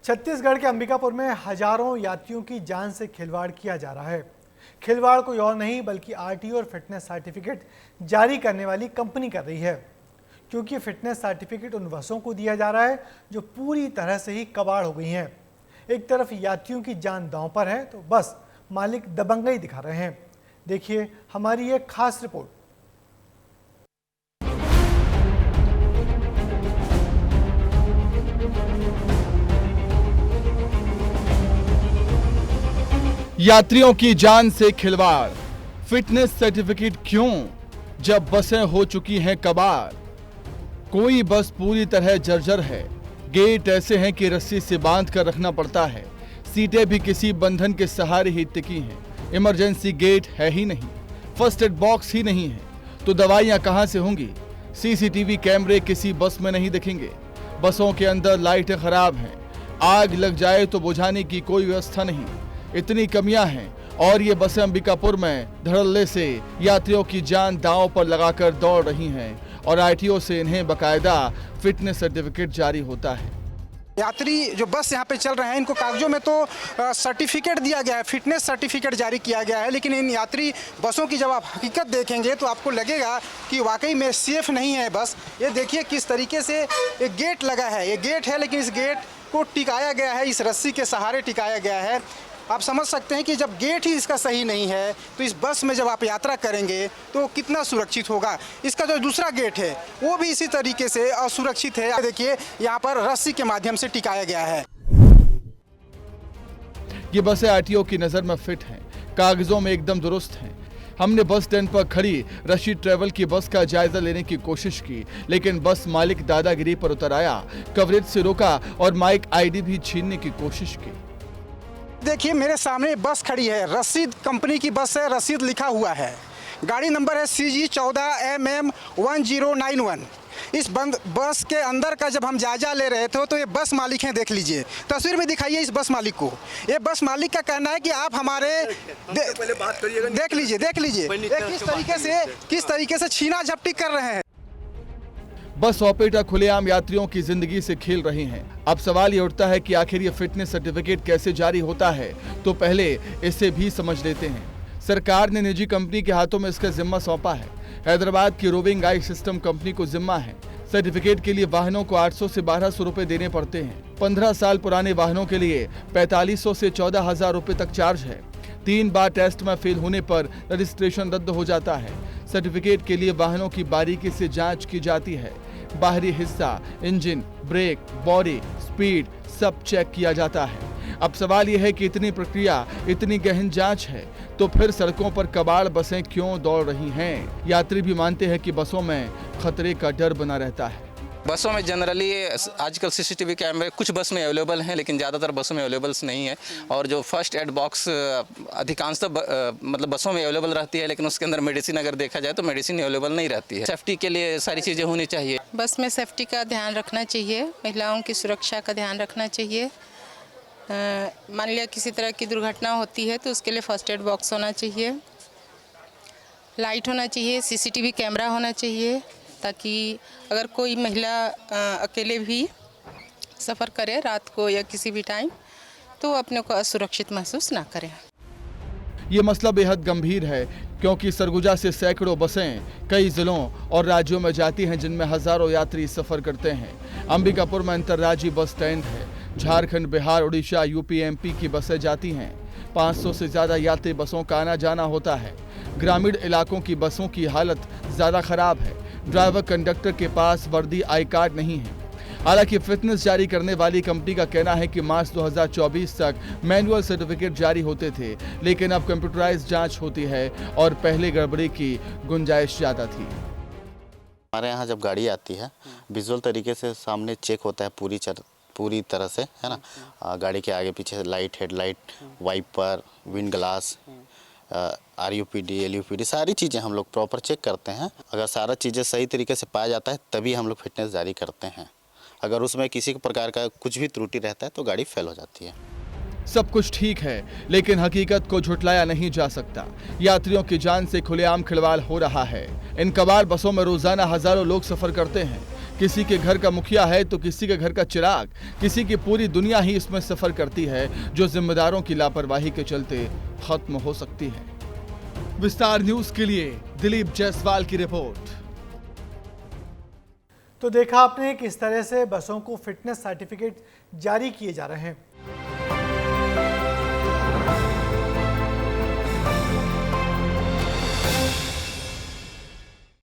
छत्तीसगढ़ के अंबिकापुर में हजारों यात्रियों की जान से खिलवाड़ किया जा रहा है। खिलवाड़ कोई और नहीं बल्कि आरटीओ और फिटनेस सर्टिफिकेट जारी करने वाली कंपनी कर रही है, क्योंकि फिटनेस सर्टिफिकेट उन बसों को दिया जा रहा है जो पूरी तरह से ही कबाड़ हो गई हैं। एक तरफ यात्रियों की जान दांव पर है तो बस मालिक दबंगई दिखा रहे हैं। देखिए हमारी एक खास रिपोर्ट। यात्रियों की जान से खिलवाड़, फिटनेस सर्टिफिकेट क्यों जब बसें हो चुकी हैं कबाड़। कोई बस पूरी तरह जर्जर है, गेट ऐसे हैं कि रस्सी से बांध कर रखना पड़ता है, सीटें भी किसी बंधन के सहारे ही टिकी हैं, इमरजेंसी गेट है ही नहीं, फर्स्ट एड बॉक्स ही नहीं है, तो दवाइयां कहां से होंगी। सीसीटीवी कैमरे किसी बस में नहीं दिखेंगे, बसों के अंदर लाइटें खराब हैं, आग लग जाए तो बुझाने की कोई व्यवस्था नहीं। इतनी कमियां हैं और ये बसें अंबिकापुर में धड़ल्ले से यात्रियों की जान दांव पर लगाकर दौड़ रही हैं और आरटीओ से इन्हें बकायदा फिटनेस सर्टिफिकेट जारी होता है। यात्री जो बस यहाँ पे चल रहे हैं इनको कागजों में तो सर्टिफिकेट दिया गया है, फिटनेस सर्टिफिकेट जारी किया गया है, लेकिन इन यात्री बसों की जब आप हकीकत देखेंगे तो आपको लगेगा कि वाकई में सेफ नहीं है बस। ये देखिए किस तरीके से एक गेट लगा है, ये गेट है लेकिन इस गेट को टिकाया गया है, इस रस्सी के सहारे टिकाया गया है। आप समझ सकते हैं कि जब गेट ही इसका सही नहीं है तो इस बस में जब आप यात्रा करेंगे तो कितना सुरक्षित होगा। इसका जो दूसरा गेट है वो भी इसी तरीके से असुरक्षित है। देखिए यहाँ पर रस्सी के माध्यम से टिकाया गया है। ये बसें आरटीओ की नजर में फिट हैं, कागजों में एकदम दुरुस्त हैं। हमने बस स्टैंड पर खड़ी रशीद ट्रैवल की बस का जायजा लेने की कोशिश की, लेकिन बस मालिक दादागिरी पर उतर आया, कवरेज से रोका और माइक आईडी भी छीनने की कोशिश की। देखिए मेरे सामने बस खड़ी है, रशीद कंपनी की बस है, रशीद लिखा हुआ है, गाड़ी नंबर है CG14MM1091। इस बस के अंदर का जब हम जायजा ले रहे थे तो ये बस मालिक हैं, देख लीजिए तस्वीर में दिखाइए इस बस मालिक को। ये बस मालिक का कहना है कि आप हमारे देख लीजिए किस तरीके से छीना झपटी कर रहे हैं। बस ऑपरेटर खुलेआम यात्रियों की जिंदगी से खेल रहे हैं। अब सवाल ये उठता है कि आखिर ये फिटनेस सर्टिफिकेट कैसे जारी होता है, तो पहले इसे भी समझ लेते हैं। सरकार ने निजी कंपनी के हाथों में इसका जिम्मा सौंपा है। हैदराबाद की रोविंग आई सिस्टम कंपनी को जिम्मा है। सर्टिफिकेट के लिए वाहनों को 800 से 1200 रुपए देने पड़ते हैं। 15 साल पुराने वाहनों के लिए 4500 से 14,000 रुपए तक चार्ज है। 3 बार टेस्ट में फेल होने पर रजिस्ट्रेशन रद्द हो जाता है। सर्टिफिकेट के लिए वाहनों की बारीकी से जांच की जाती है। बाहरी हिस्सा, इंजन, ब्रेक, बॉडी, स्पीड सब चेक किया जाता है। अब सवाल यह है कि इतनी प्रक्रिया, इतनी गहन जांच है तो फिर सड़कों पर कबाड़ बसें क्यों दौड़ रही हैं? यात्री भी मानते हैं कि बसों में खतरे का डर बना रहता है। बसों में जनरली आजकल सीसीटीवी कैमरे कुछ बस में अवेलेबल हैं, लेकिन ज़्यादातर बसों में अवेलेबल्स नहीं है। और जो फर्स्ट एड बॉक्स अधिकांशतः मतलब बसों में अवेलेबल रहती है, लेकिन उसके अंदर मेडिसिन अगर देखा जाए तो मेडिसिन अवेलेबल नहीं रहती है। सेफ्टी के लिए सारी चीज़ें होनी चाहिए। बस में सेफ्टी का ध्यान रखना चाहिए, महिलाओं की सुरक्षा का ध्यान रखना चाहिए। मान लिया किसी तरह की दुर्घटना होती है तो उसके लिए फर्स्ट एड बॉक्स होना चाहिए, लाइट होना चाहिए, सीसीटीवी कैमरा होना चाहिए, ताकि अगर कोई महिला अकेले भी सफ़र करे रात को या किसी भी टाइम तो अपने को असुरक्षित महसूस ना करें। ये मसला बेहद गंभीर है, क्योंकि सरगुजा से सैकड़ों बसें कई जिलों और राज्यों में जाती हैं, जिनमें हजारों यात्री सफर करते हैं। अंबिकापुर में अंतर्राज्यीय बस स्टैंड है। झारखंड, बिहार, उड़ीसा, यूपी, एमपी की बसें जाती हैं। 500 से ज़्यादा यात्री बसों का आना जाना होता है। ग्रामीण इलाकों की बसों की हालत ज़्यादा खराब है। ड्राइवर कंडक्टर के पास वर्दी, आई कार्ड नहीं है। हालांकि फिटनेस जारी करने वाली कंपनी का कहना है कि मार्च 2024 तक मैनुअल सर्टिफिकेट जारी होते थे, लेकिन अब कंप्यूटराइज्ड जांच होती है और पहले गड़बड़ी की गुंजाइश ज़्यादा थी। हमारे यहाँ जब गाड़ी आती है विजुअल तरीके से सामने चेक होता है पूरी तरह से, है ना। गाड़ी के आगे पीछे light, headlight, wiper, wind glass, RUPD, LUPD सारी चीज़ें हम लोग प्रॉपर चेक करते हैं। अगर सारा चीज़ें सही तरीके से पाया जाता है तभी हम लोग फिटनेस जारी करते हैं। अगर उसमें किसी प्रकार का कुछ भी त्रुटि रहता है तो गाड़ी फेल हो जाती है। सब कुछ ठीक है, लेकिन हकीकत को झुटलाया नहीं जा सकता। यात्रियों की जान से खुलेआम खिलवाड़ हो रहा है। इन कबाड़ बसों में रोजाना हजारों लोग सफर करते हैं। किसी के घर का मुखिया है तो किसी के घर का चिराग, किसी की पूरी दुनिया ही इसमें सफर करती है, जो जिम्मेदारों की लापरवाही के चलते खत्म हो सकती है। विस्तार न्यूज के लिए दिलीप जायसवाल की रिपोर्ट। तो देखा आपने किस तरह से बसों को फिटनेस सर्टिफिकेट जारी किए जा रहे हैं।